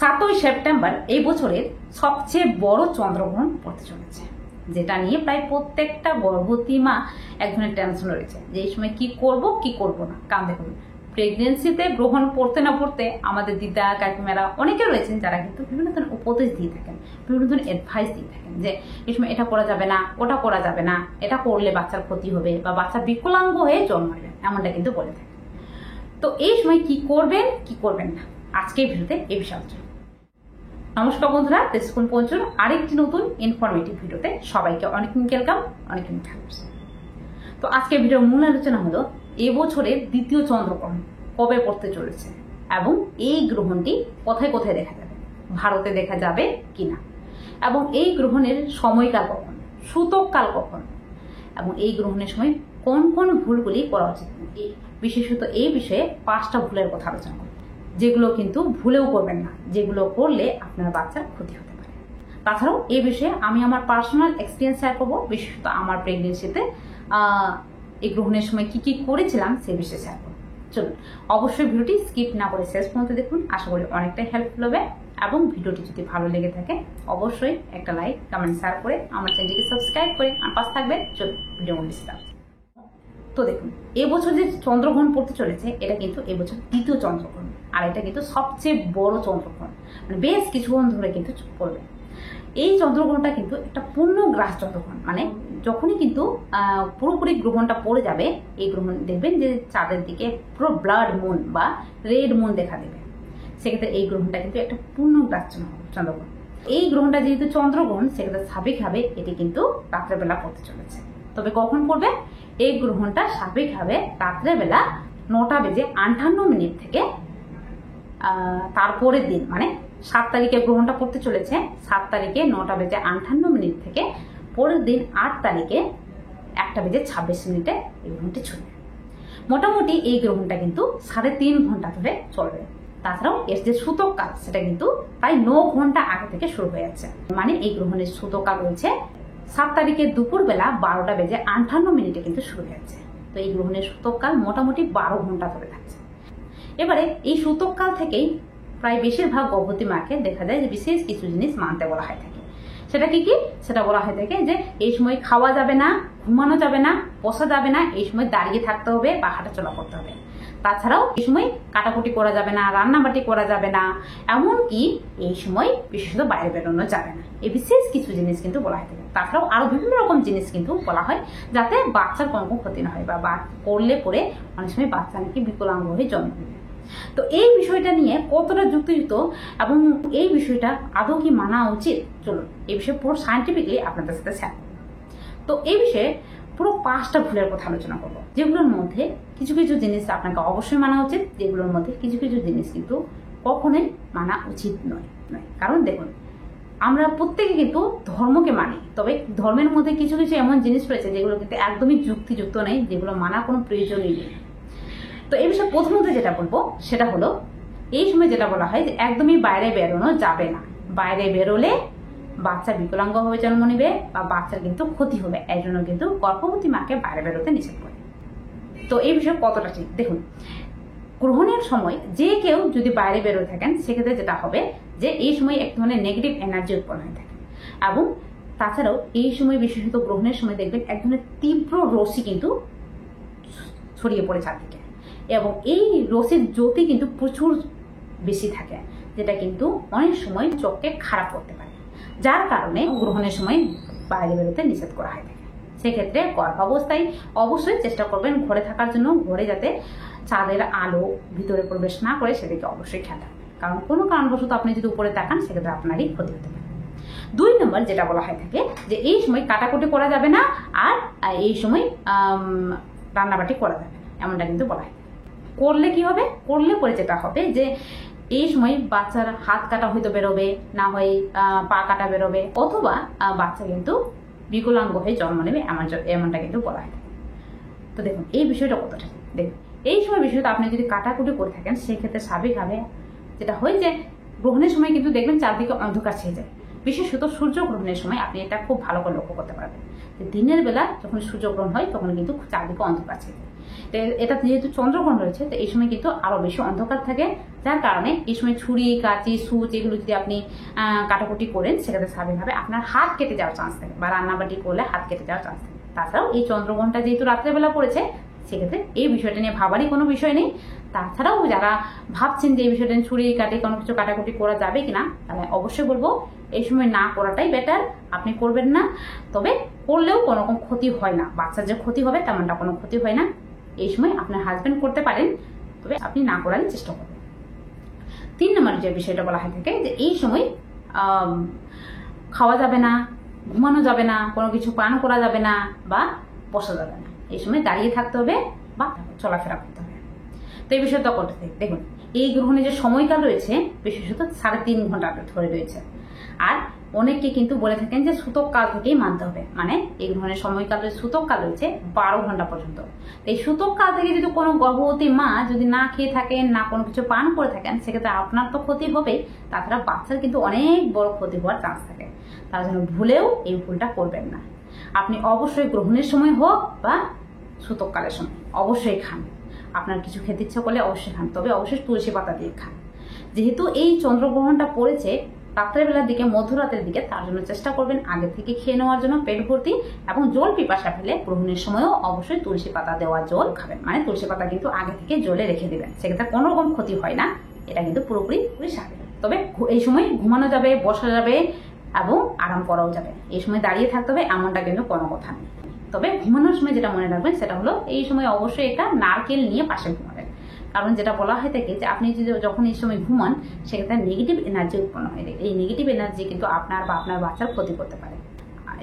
7 September এই বছরের সবচেয়ে বড় চন্দ্রগ্রহণ পড়তে চলেছে, যেটা নিয়ে প্রায় প্রত্যেকটা গর্ভবতী মা এক ধরনের টেনশন রয়েছে যে এই সময় কি করব কি করব না। কারণ দেখুন, প্রেগনেন্সিতে গ্রহণ পড়তে না পড়তে আমাদের দিদা কাকিমারা অনেকে রয়েছেন যারা কিন্তু বিভিন্ন ধরনের উপদেশ দিয়ে থাকেন, বিভিন্ন ধরনের অ্যাডভাইস দিয়ে থাকেন যে এই সময় এটা করা যাবে না, ওটা করা যাবে না, এটা করলে বাচ্চার ক্ষতি হবে বা বাচ্চা বিকলাঙ্গ হয়ে জন্ম নেবে, এমনটা কিন্তু বলে থাকেন। তো এই সময় কি করবেন কি করবেন না, আজকের ভিডিওতে এই বিষয়ে আলোচনা। নমস্কার বন্ধুরা, দেশকুন পঞ্চুর আরেকটি নতুন ইনফরমেটিভ ভিডিওতে সবাইকে অনেক ওয়েলকাম, অনেক থ্যাঙ্কস। তো আজকের ভিডিওর মূল আলোচনা হলো এবছরের দ্বিতীয় চন্দ্রগ্রহণ কবে পড়তে চলেছে এবং এই গ্রহণটি কোথায় কোথায় দেখা যাবে, ভারতে দেখা যাবে কিনা, এবং এই গ্রহণের সময়কাল কখন, সূতককাল কখন, এবং এই গ্রহণের সময় কোন কোন ভুলগুলি করা উচিত। বিশেষত এই বিষয়ে 5টা ভুলের কথা আলোচনা করব, যেগুলো কিন্তু ভুলেও করবেন না, যেগুলো করলে আপনার বাচ্চার ক্ষতি হতে পারে। তাছাড়াও এই বিষয়ে আমি আমার পার্সোনাল এক্সপিরিয়েন্স শেয়ার করবো, বিশেষত আমার প্রেগনেন্সিতে এই গ্রহণের সময় কি কি করেছিলাম সে বিষয়ে শেয়ার করবো। চলুন, অবশ্যই ভিডিওটি স্কিপ না করে শেষ পর্যন্ত দেখুন, আশা করি অনেকটাই হেল্পফুল হবে। এবং ভিডিওটি যদি ভালো লেগে থাকে অবশ্যই একটা লাইক কমেন্ট শেয়ার করে আমার চ্যানেলটিকে সাবস্ক্রাইব করে আমার পাশে থাকবেন। চলুন ভিডিও মূল্য। তো দেখুন, এবছর যে চন্দ্রগ্রহণ পড়তে চলেছে এটা কিন্তু এবছর দ্বিতীয় চন্দ্রগ্রহণ, আর এটা কিন্তু সবচেয়ে বড় চন্দ্রগ্রহণ, মানে বেশ কিছুক্ষণ ধরে কিন্তু পড়বে। এই চন্দ্রগ্রহণটা কিন্তু একটা পূর্ণগ্রাস চন্দ্রগ্রহণ, মানে যখনই কিন্তু পুরোপুরি গ্রহণটা পড়ে যাবে, এই গ্রহণ দেখবেন যে চাঁদের দিকে পুরো ব্লাড মুন বা রেড মুন দেখা দেবে। সেক্ষেত্রে এই গ্রহণটা কিন্তু একটা পূর্ণগ্রাস চন্দ্রগ্রহণ। এই গ্রহণটা যেহেতু চন্দ্রগ্রহণ, সেক্ষেত্রে স্বাভাবিকভাবে এটি কিন্তু রাত্রেবেলা পড়তে চলেছে। তবে কখন পড়বে? এই গ্রহণটা স্বাভাবিকভাবে রাত্রেবেলা 9:58 থেকে তারপরের দিন, মানে 7 তারিখে গ্রহণটা পড়তে চলেছে, 7 তারিখে 9:58 থেকে পরের দিন 8 তারিখে 1:26 এই গ্রহণটি চলবে। মোটামুটি এই গ্রহণটা কিন্তু 3.5 ঘন্টা ধরে চলবে। তাছাড়াও এর যে সূতককাল সেটা কিন্তু প্রায় 9 ঘন্টা আগে থেকে শুরু হয়ে যাচ্ছে, মানে এই গ্রহণের সূতককাল রয়েছে 7 তারিখে দুপুরবেলা 12:58 কিন্তু শুরু হয়ে যাচ্ছে। তো এই গ্রহণের সূতককাল মোটামুটি 12 ঘন্টা ধরে থাকছে। এবারে এই সূতককাল থেকেই প্রায় বেশিরভাগ গর্ভবতী মাকে দেখা যায় যে বিশেষ কিছু জিনিস মানতে বলা হয় থাকে। সেটা কি কি? সেটা বলা হয় থাকে যে এই সময় খাওয়া যাবে না, ঘুমানো যাবে না, বসা যাবে না, এই সময় দাঁড়িয়ে থাকতে হবে বা হাঁটাচলা করতে হবে। তাছাড়াও এই সময় কাটাকুটি করা যাবে না, রান্নাবাটি করা যাবে না, এমনকি এই সময় বিশেষত বাইরে বেরোনো যাবে না। এই বিশেষ কিছু জিনিস কিন্তু বলা হয় থাকে। তাছাড়াও আরো বিভিন্ন রকম জিনিস কিন্তু বলা হয় যাতে বাচ্চার কোনো ক্ষতি না হয়, বা করলে পরে অনেক সময় বাচ্চা নাকি বিকলাঙ্গ হয়ে জন্ম নেবে। তো এই বিষয়টা নিয়ে কতটা যুক্তিযুক্ত এবং এই বিষয়টা আদৌ কি মানা উচিত, চলুন এই বিষয়ে পুরো সায়েন্টিফিকলি আপনাদের সাথে শেয়ার করব। তো এই বিষয়ে পুরো 5টা ভুলের কথা আলোচনা করবো, যেগুলোর মধ্যে কিছু কিছু জিনিস আপনাকে অবশ্যই মানা উচিত, যেগুলোর মধ্যে কিছু কিছু জিনিস কিন্তু কখনোই মানা উচিত নয়। কারণ দেখুন, আমরা প্রত্যেকে কিন্তু ধর্মকে মানি, তবে ধর্মের মধ্যে কিছু কিছু এমন জিনিস রয়েছে যেগুলো কিন্তু একদমই যুক্তিযুক্ত নেই, যেগুলো মানা কোনো প্রয়োজনই নেই। তো এই বিষয়ে প্রথমত যেটা বলবো সেটা হলো, এই সময় যেটা বলা হয় যে একদমই বাইরে বেরোনো যাবে না। বাইরে বেরোলে বাচ্চা বিকলাঙ্গ হয়ে জন্ম নেবে বা বাচ্চার কিন্তু ক্ষতি হবে, এই জন্য কিন্তু গর্ভবতী মাকে বাইরে বেরোতে নিষেধ করে। তো এই বিষয়ে কতটা ঠিক দেখুন, গ্রহণের সময় যে কেউ যদি বাইরে বেরোয় থাকেন সেক্ষেত্রে যেটা হবে যে এই সময় এক ধরনের নেগেটিভ এনার্জি উৎপন্ন হয়ে থাকে, এবং তাছাড়াও এই সময় বিশেষত গ্রহণের সময় দেখবেন এক ধরনের তীব্র রশ্মি কিন্তু ছড়িয়ে পড়ে চারদিকে, এবং এই রশ্মির জ্যোতি কিন্তু প্রচুর বেশি থাকে, যেটা কিন্তু অনেক সময় চোখকে খারাপ করতে পারে, যার কারণে গ্রহণের সময় বাইরে বেরোতে নিষেধ করা হয় থাকে। সেক্ষেত্রে গর্ভাবস্থায় অবশ্যই চেষ্টা করবেন ঘরে থাকার জন্য, ঘরে যাতে চাঁদের আলো ভিতরে প্রবেশ না করে সেদিকে অবশ্যই খেয়াল রাখবেন, কারণ কোনো কারণবশত আপনি যদি উপরে তাকান সেক্ষেত্রে আপনারই ক্ষতি হতে পারে। 2 নম্বর যেটা বলা হয় থাকে যে এই সময় কাটাকুটি করা যাবে না, আর এই সময় রান্নাবাটি করা যাবে না, এমনটা কিন্তু বলা হয়। করলে কি হবে? করলে পরে যেটা হবে যে এই সময় বাচ্চার হাত কাটা হয়তো বেরোবে, না হয় পা কাটা বেরোবে, অথবা বাচ্চা কিন্তু বিকলাঙ্গ হয়ে জন্ম নেবে, এমনটা কিন্তু বলা হয়। তো দেখুন এই বিষয়টা কতটা দেখুন, এই সময় বিষয়টা আপনি যদি কাটাকুটি করে থাকেন সেক্ষেত্রে স্বাভাবিকভাবে যেটা হয় যে গ্রহণের সময় কিন্তু দেখবেন চারদিকে অন্ধকার ছেয়ে যায়। বিশেষত সূর্যগ্রহণের সময় আপনি এটা খুব ভালো করে লক্ষ্য করতে পারবেন যে দিনের বেলা যখন সূর্যগ্রহণ হয় তখন কিন্তু চারদিকে অন্ধকার ছেয়ে যায়। এটা যেহেতু চন্দ্রগ্রহণ রয়েছে, তো এই সময় কিন্তু আরো বেশি অন্ধকার থাকে, যার কারণে এই সময় ছুরি, কাঁচি, সুচ এগুলো যদি আপনি কাটাকুটি করেন, সেক্ষেত্রে স্বাভাবিকভাবে আপনার হাত কেটে যাওয়ার চান্স থাকে, বা রান্নাবাটি করলে হাত কেটে যাওয়ার চান্স থাকে। তাছাড়াও এই চন্দ্রগ্রহণটা যেহেতু রাত্রেবেলা পড়েছে, সেক্ষেত্রে এই বিষয়টা নিয়ে ভাবারই কোনো বিষয় নেই। তাছাড়াও যারা ভাবছেন যে এই বিষয়টা নিয়ে ছুরি কাটে কোনো কিছু কাটাকুটি করা যাবে কিনা, তাহলে অবশ্যই বলবো এই সময় না করাটাই বেটার। আপনি করবেন না, তবে করলেও কোনো রকম ক্ষতি হয় না, বাচ্চার যে ক্ষতি হবে তেমনটা কোনো ক্ষতি হয় না। এই সময় আপনার হাজবেন্ড করতে পারেন, তবে আপনি না করার চেষ্টা করবেন। 3 নম্বর যে বিষয়টা বলা হয়ে থাকে, যে এই সময় খাওয়া যাবে না, ঘুমানো যাবে না, কোনো কিছু পান করা যাবে না, বা বসা যাবে না। এই সময় দাঁড়িয়ে থাকতে হবে বা চলাফেরা করতে হবে। তো এই বিষয়টা করতে থাকি। দেখুন, এই গ্রহণে যে সময়কাল রয়েছে বিশেষত 3.5 ঘন্টা ধরে রয়েছে। আর অনেকে কিন্তু বলে থাকেন যে সূতক কাল থেকেই মানতে হবে, মানে এই গ্রহণের সময়কাল সূতক কাল রয়েছে 12 ঘন্টা পর্যন্ত। এই সূতক কাল থেকে যদি কোনো গর্ভবতী মা যদি না খেয়ে থাকেন, না কোনো কিছু পান করে থাকেন, সেক্ষেত্রে আপনার তো ক্ষতি হবেই, তাছাড়া বাচ্চার কিন্তু অনেক বড় ক্ষতি হওয়ার চান্স থাকে। তার জন্য ভুলেও এই ভুলটা করবেন না। আপনি অবশ্যই গ্রহণের সময় হোক বা সূতককালের সময় অবশ্যই খান। আপনার কিছু খেতে ইচ্ছা করলে অবশ্যই খান, তবে অবশ্যই তুলসী পাতা দিয়ে খান। যেহেতু এই চন্দ্রগ্রহণটা পড়েছে রাত্রেবেলার দিকে, মধ্যরাতের দিকে, তার জন্য চেষ্টা করবেন আগে থেকে খেয়ে নেওয়ার জন্য পেট ভর্তি, এবং জল পিপাসা ফেলে গ্রহণের সময়ও অবশ্যই তুলসী পাতা দেওয়া জল খাবেন। মানে তুলসী পাতা কিন্তু আগে থেকে জলে রেখে দেবেন, সেক্ষেত্রে কোনো রকম ক্ষতি হয় না, এটা কিন্তু পুরোপুরি স্বাভাবিক। তবে এই সময় ঘুমানো যাবে, বসা যাবে এবং আরাম করাও যাবে। এই সময় দাঁড়িয়ে থাকতে হবে এমনটা কিন্তু কোনো কথা নেই। তবে ঘুমানোর সময় যেটা মনে রাখবেন সেটা হলো এই সময় অবশ্যই একটা নারকেল নিয়ে পাশে ঘুমাবেন। কারণ যেটা বলা হয় থাকে যে আপনি যদি যখন এই সময় ঘুমান, সেক্ষেত্রে নেগেটিভ এনার্জি উৎপন্ন হয়। এই নেগেটিভ এনার্জি কিন্তু আপনার বা আপনার বাচ্চার ক্ষতি করতে পারে।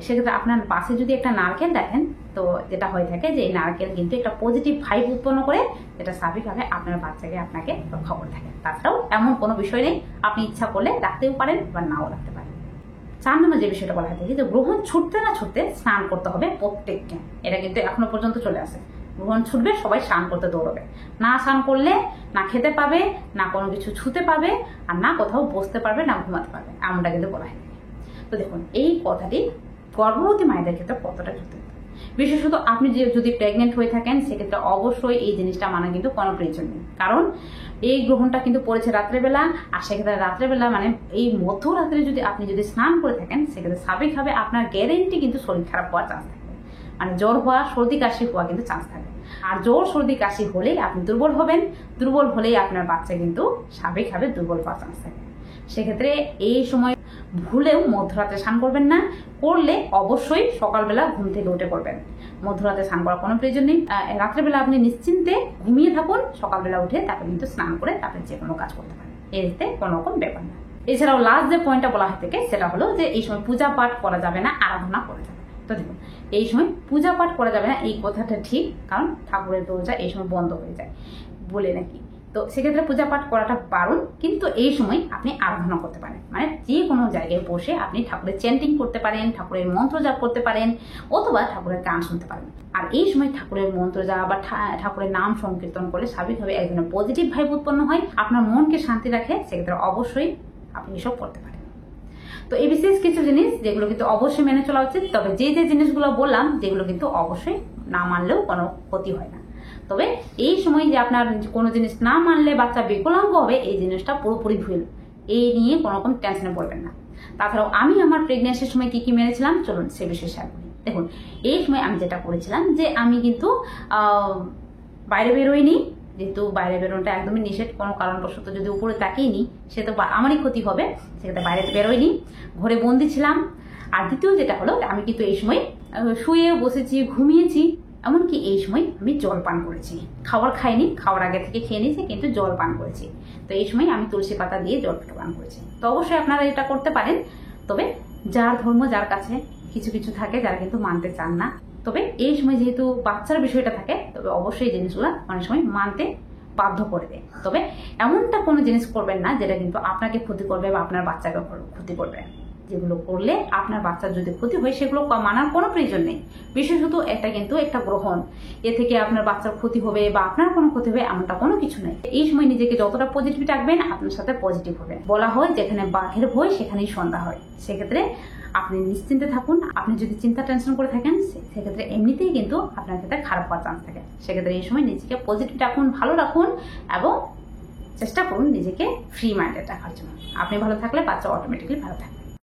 সেক্ষেত্রে আপনার পাশে যদি একটা নারকেল দেখেন, তো যেটা হয়ে থাকে যে এই নারকেল কিন্তু একটা পজিটিভ ভাইব উৎপন্ন করে, যেটা স্বাভাবিকভাবে আপনার বাচ্চাকে আপনাকে রক্ষা করে থাকে। তাছাড়াও এমন কোনো বিষয় নেই, আপনি ইচ্ছা করলে রাখতেও পারেন বা নাও রাখতে পারেন। 4 নম্বর যে বিষয়টা বলা হয় থাকে, যে গ্রহণ ছুটতে না ছুটতে স্নান করতে হবে প্রত্যেককে। এটা কিন্তু এখনো পর্যন্ত চলে আসে। গ্রহণ ছুটবে, সবাই স্নান করতে দৌড়বে। না স্নান করলে না খেতে পাবে, না কোনো কিছু ছুতে পাবে, আর না কোথাও বসতে পারবে, না ঘুমাতে পারবে, এমনটা কিন্তু বলা হয় থাকে। তো দেখুন, এই কথাটি গর্ভবতী মায়েদের ক্ষেত্রে কতটা যুক্ত। বিশেষত আপনি যদি প্রেগনেন্ট হয়ে থাকেন, সেক্ষেত্রে অবশ্যই এই জিনিসটা মানা কিন্তু কোনো প্রয়োজন নেই। কারণ এই গ্রহণটা কিন্তু পড়েছে রাত্রেবেলা, আর সেক্ষেত্রে রাত্রেবেলা মানে এই মধ্যরাত্রে যদি আপনি স্নান করে থাকেন, সেক্ষেত্রে স্বাভাবিকভাবে আপনার গ্যারেন্টি কিন্তু শরীর খারাপ হওয়ার চান্স থাকে, মানে জ্বর হওয়া, সর্দি কাশি হওয়া কিন্তু চান্স থাকে। আর জ্বর, সর্দি, কাশি হলেই আপনি দুর্বল হবেন, দুর্বল হলেই আপনার বাচ্চা কিন্তু স্বাভাবিকভাবে দুর্বল হওয়ার চান্স থাকে। সেক্ষেত্রে এই সময় ভুলেও মধ্যরাতে স্নান করবেন না। করলে অবশ্যই সকালবেলা ঘুম থেকে উঠে করবেন। মধ্যরাতে স্নান করার কোনো প্রয়োজন নেই। রাত্রেবেলা আপনি নিশ্চিন্তে ঘুমিয়ে থাকুন, সকালবেলা উঠে তারপর কিন্তু স্নান করে তারপরে যে কোনো কাজ করতে পারেন, এতে কোনো রকম ব্যাপার না। এছাড়াও লাস্ট যে পয়েন্টটা বলা হয় থাকে, সেটা হলো যে এই সময় পূজা পাঠ করা যাবে না, আরাধনা করা যাবে। তো দেখুন, এই সময় পূজা পাঠ করা যাবে না, এই কথাটা ঠিক, কারণ ঠাকুরের দরজা এই সময় বন্ধ হয়ে যায় বলে নাকি। তো সেক্ষেত্রে পূজা পাঠ করাটা বারণ, কিন্তু এই সময় আপনি আরাধনা করতে পারেন। মানে যে কোনো জায়গায় বসে আপনি ঠাকুরের চ্যান্টিং করতে পারেন, ঠাকুরের মন্ত্র জাপ করতে পারেন, অথবা ঠাকুরের গান শুনতে পারেন। আর এই সময় ঠাকুরের মন্ত্র জাপ বা ঠাকুরের নাম সংকীর্তন করলে স্বাভাবিকভাবে এক ধরনের পজিটিভ ভাইব উৎপন্ন হয়, আপনার মনকে শান্তি রাখে। সেক্ষেত্রে অবশ্যই আপনি এসব করতে পারেন। তো এই বিশেষ কিছু জিনিস যেগুলো কিন্তু অবশ্যই মেনে চলা উচিত। তবে যে জিনিসগুলো বললাম, যেগুলো কিন্তু অবশ্যই না মানলেও কোনো ক্ষতি হয় না। তবে এই সময় যে আপনার কোনো জিনিস না মানলে বাচ্চা বিকলাঙ্গ হবে, এই জিনিসটা পুরোপুরি ভুল। এই নিয়ে কোনো রকম টেনশনে পড়বেন না। তাছাড়াও আমি আমার প্রেগনেন্সির সময় কি কি মেনেছিলাম, চলুন সে বিষয়ে শেয়ার করি। দেখুন, এই সময় আমি যেটা করেছিলাম, যে আমি কিন্তু বাইরে বেরোইনি। যেহেতু বাইরে বেরোনোটা একদমই নিষেধ, কোনো কারণবশত যদি উপরে তাকিয়ে সে তো আমারই ক্ষতি হবে, সেক্ষেত্রে বাইরে বেরোয়নি, ঘরে বন্দি ছিলাম। আর দ্বিতীয় যেটা হলো, আমি কিন্তু এই সময় শুয়ে বসেছি, ঘুমিয়েছি, এমনকি এই সময় আমি জল পান করেছি। খাবার খাইনি, খাওয়ার আগে থেকে খেয়ে নিয়েছি, কিন্তু জল পান করেছি। তো এই সময় আমি তুলসী পাতা দিয়ে জল পান করেছি। তো অবশ্যই আপনারা এটা করতে পারেন। তবে যার ধর্ম যার কাছে, কিছু কিছু থাকে যারা কিন্তু মানতে চান না। তবে এই সময় যেহেতু বাচ্চার বিষয়টা থাকে, তবে অবশ্যই এই জিনিসগুলো অনেক সময় মানতে বাধ্য করে দেয়। তবে এমনটা কোনো জিনিস করবেন না যেটা কিন্তু আপনাকে ক্ষতি করবে বা আপনার বাচ্চাকে ক্ষতি করবে। যেগুলো করলে আপনার বাচ্চার যদি ক্ষতি হয়, সেগুলো মানার কোনো প্রয়োজন নেই। বিশেষত এটা কিন্তু একটা গ্রহণ, এ থেকে আপনার বাচ্চার ক্ষতি হবে বা আপনার কোনো ক্ষতি হবে, এমনটা কোনো কিছু নেই। এই সময় নিজেকে যতটা পজিটিভ রাখবেন, আপনার সাথে পজিটিভ হবে। বলা হয় যেখানে বাঘের ভয় সেখানেই সন্ধ্যা হয়। সেক্ষেত্রে আপনি নিশ্চিন্তে থাকুন। আপনি যদি চিন্তা টেনশন করে থাকেন সেক্ষেত্রে এমনিতেই কিন্তু আপনার ক্ষেত্রে খারাপ হওয়ার চান্স থাকে। সেক্ষেত্রে এই সময় নিজেকে পজিটিভ রাখুন, ভালো রাখুন এবং চেষ্টা করুন নিজেকে ফ্রি মাইন্ডেড রাখার জন্য। আপনি ভালো থাকলে বাচ্চা অটোমেটিক্যালি ভালো থাকবে।